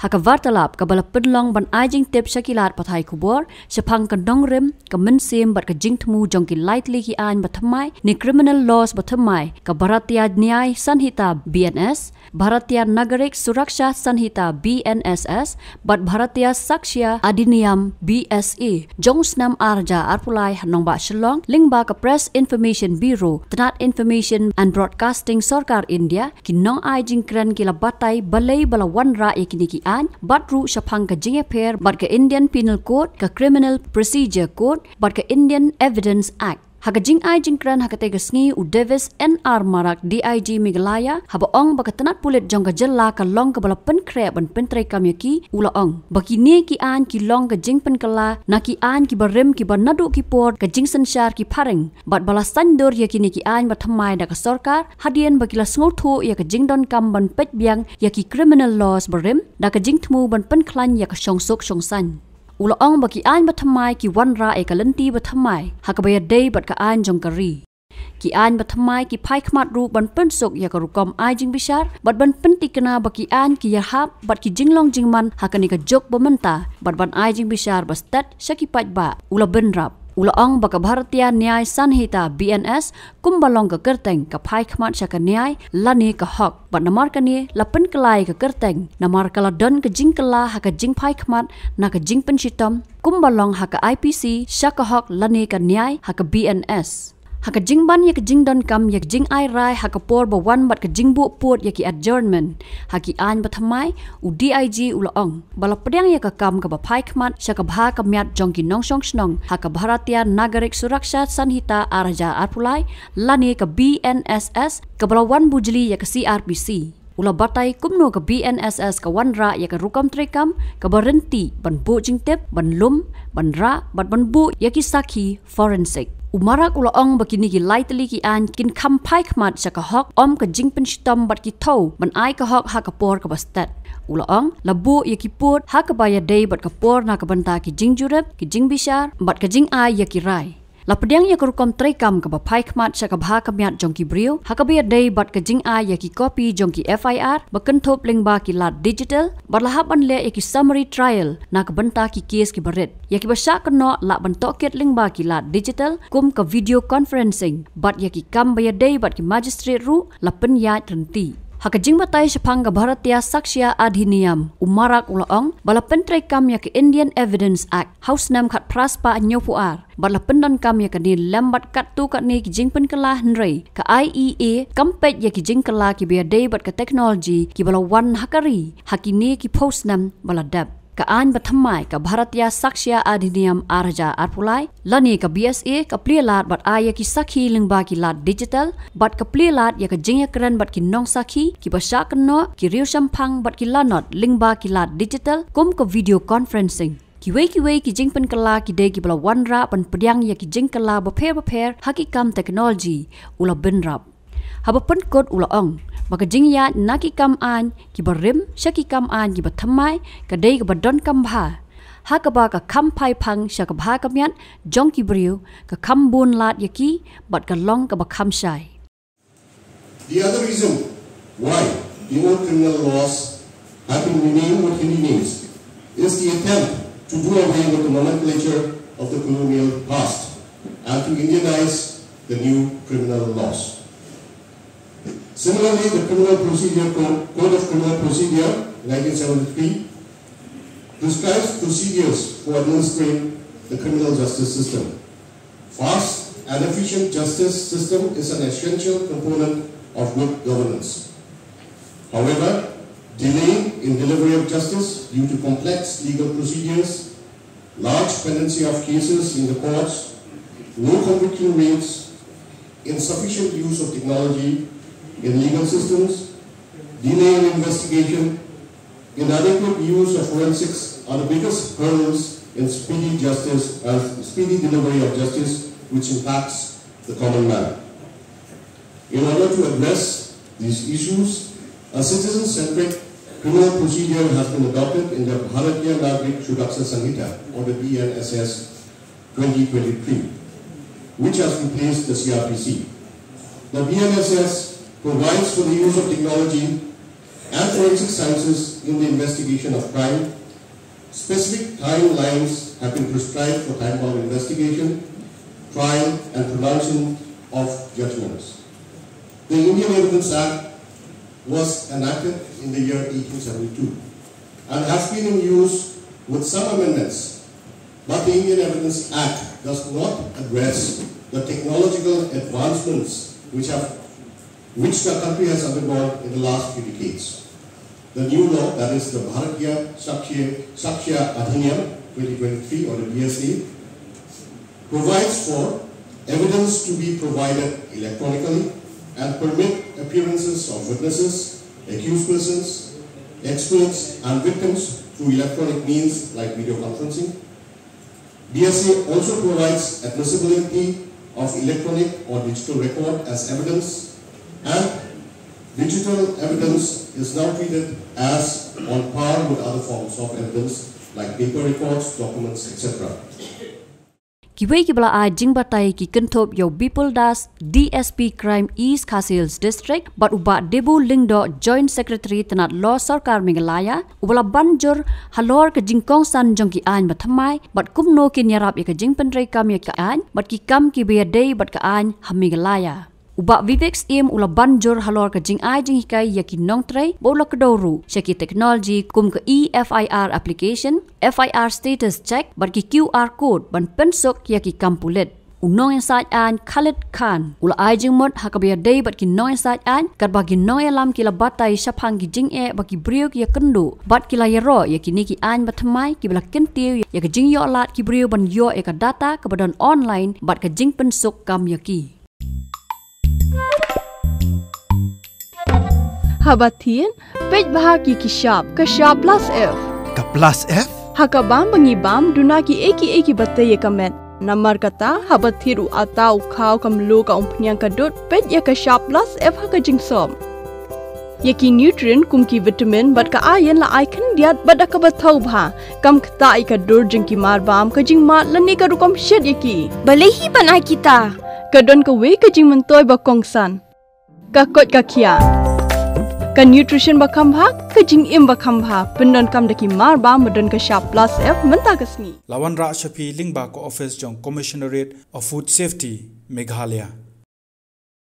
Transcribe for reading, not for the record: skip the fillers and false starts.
haka vartalap ka bala penlong ban ajing tip syakilat pathai kubor syapang ka dongrim ka mensim bat ka jingtmu jongki lightly ki an Thymmai ni criminal laws Thymmai ka Bharatiya Nyay Sanhita BNS Bharatiya Nagarik Suraksha Sanhita BNSS bat Bharatiya Sakshya Adiniyam BSE jongsnam arja arpulai hanong ba Shillong lingba ka Press Information Bureau Tanat Information and Broadcasting Sarkar India kinong ajing kran kila batai balai bala wanra yakini ki an batru syapang ka Jingïapher bat ka Indian Penal Code ka Criminal Procedure Code bat ka Indian Evidence Act haka jing ai jing kran haka tega sngi u Davis NR Marak DIG Meghalaya haba ong baka tanat pulit jong ka jella ka long ka bala pen kre ban pen trai kam yaki ula ong baki ne ki an ki long ka jing pen kala na ki an ki barem ki banadu ki por ka jing sanshar ki pareng bat bala sandur yaki ne ki an ba Thymmai da ka sarkar hadien baki la sngotu ya ka Jingdonkam ban pet biang yaki criminal laws barem da ka jing thmu ban pen klan ya ka shongsok shongsan ula ong baki an ba Thymmai ki wanra e kalanti ba Thymmai hakabaya day bat ka an jongkari ki an ba Thymmai ki pai khmat ru ban pensok ya ka rukom ai jing bishar bat ban penti kana baki an ki yahap bat ki jinglong jingman hakani ka jok bamenta bat ban ai jing bishar bastat shaki pat ba ula benrap ula ong baka Bharatiya Nyay Sanhita BNS kumbalong ka kerteng ka pai khmat syaka nyay lani ka hok bat namar kani lapen kelai ka kerteng namar kala don ka jingkala haka jing pai khmat na ka jing penshitom kumbalong haka IPC syaka hok lani ka nyay haka BNS haka jingban yak Jingdonkam yak jing ai rai haka por ba wan bat ka jingbu put yaki adjournment haki an ba Thymmai u DIG ula ong bala pedang yak kam ka ba pai khmat syaka bha ka myat jongki nongsong snong haka Bharatiya Nagarik Suraksha Sanhita arja arpulai lani ka BNSS ka bala wan bujli yak CPC ula batai kumno ka BNSS ka wanra ya ka rukam trekam ka berhenti ban bu jingtep ban lum ban ra bat ban bu yaki sakhi forensic umarak ula ong bakini ki lightly ki an kin kham pai khmat saka hok om ka jingpen stom bat ki tho ban ai ka hok ha ka por ka bastat ula ong labu yaki put ha ka baya day bat ka por na ka banta ki jingjurep ki jingbishar bat ka jing ai yaki rai la pedang ya kerukom trekam ka ba pai khmat syaka bha ka myat jongki brio hakabia day bat ka jing a ya ki copy jongki FIR bakentop lengba ki lat digital barlahap an le ya ki summary trial na ka banta ki case ki baret ya ki basha kno la bantok ket lengba ki lat digital kum ka video conferencing bat ya ki kam ba ya day bat ki magistrate ru la pen ya renti haka jing batai syapang ka Bharatiya Sakshya Adiniyam umarak ula ong bala pentrai kam ya ke Indian Evidence Act house nam khat praspa nyopuar bala pendon kam ya ke ni lambat kat tu kat ni ki jing pen kala hnrei ka IEA kampet ya ki jing kala ki bia day bat ka technology ki bala wan hakari hakini ki post nam bala dab ka an ba Thymmai ka Bharatiya Sakshya Adiniyam arja arpulai lani ka BSA ka plialat bat aya ki sakhi lingba ki lat digital bat ka plialat ya ka Jingïapher bat ki nong sakhi ki basha kno ki riu sampang bat ki lanot lingba ki lat digital kum ka video conferencing ki wei ki jingpen kala ki de ki bala wanra pan pedang ya ki jing kala ba pher hakikam technology ula benrap haba pen kod ula ong maka jingya naki kam an ki barim syaki kam an ki Thymmai ka dei ka badon kam bha ha ka ba ka kam pai phang syaka bha ka myat jong ki briu ka kam bun lat yaki bat ka long ka ba kam shai. The other reason why the old criminal laws have been renamed what Hindi names is the attempt to do away with the nomenclature of the colonial past and to Indianize the new criminal laws. Similarly, the Code of Criminal Procedure 1973 prescribes procedures for administering the criminal justice system. Fast and efficient justice system is an essential component of good governance. However, delay in delivery of justice due to complex legal procedures, large pendency of cases in the courts, low conviction rates, insufficient use of technology in legal systems, delay in investigation, inadequate use of forensics are the biggest hurdles in speedy delivery of justice, which impacts the common man. In order to address these issues, a citizen-centric criminal procedure has been adopted in the Bharatiya Nagarik Suraksha Sanhita, or the BNSS 2023, which has replaced the CPC. The BNSS provides for the use of technology and forensic sciences in the investigation of crime. Specific timelines have been prescribed for time-bound investigation, trial and pronouncement of judgments. The Indian Evidence Act was enacted in the year 1872 and has been in use with some amendments, but the Indian Evidence Act does not address the technological advancements which the country has undergone in the last few decades. The new law, that is the Bharatiya Sakshya Adhiniyam 2023 or the BSA, provides for evidence to be provided electronically and permit appearances of witnesses, accused persons, experts and victims through electronic means like video conferencing. BSA also provides admissibility of electronic or digital record as evidence, and digital evidence is now treated as on par with other forms of evidence like paper records, documents, etc. Kiwei kibla ai jingbatai ki kentop yo People Das DSP Crime East Khasils District but uba Debu Lingdo Joint Secretary Tanat Law Sarkar Meghalaya ubala banjur halor ke jingkong san jong ki an Thymmai but kumno ki nyarap ya ke jing penrei kam ya ka an but ki kam ki be day but ka an ha Meghalaya. Uba Vivex ula banjur halor ke jing ai jing hikai ya ki nong trei bola kedoru syaki technology kum ke EFIR application FIR status check but ki QR code ban pensok ya ki kampulet unong yang saat an Khalid Khan ula ai jing mod hakabia day but ki nong yang saat an kat bagi nong alam ki la batai syapang ki jing bagi brio ki ya kendu bat ki la yaro ya ki ni ki an Thymmai ki bela kentiu ya ke jing yo lat ki brio ban yo ka data ke badan online bat ke jing pensok kam ya ki Habatin, pej bahagi kishap, kashap plus F. Ka plus F? Hakabam bangibam dunaki eki batay kamet. Namar kata habathiru atau kau kamlu ka umpnyang kadut pej ya kashap plus F haka jingsom. Yaki nutrient kumki vitamin bat ka ayan la icon diat bat akabatau bha. Kam kata ikadur jingki marbam ka jing mat lani ka rukom shed yaki. Balehi banai kita. Kadon ka we ka jing mentoy bakongsan. Kakot kakia. Ka nutrition bakam bha ka jing im bakam bha pendon kam daki mar ba medon ka sharp plus F menta kasni Lawan Ra Shapi Lingba ko office jong Commissionerate of Food Safety Meghalaya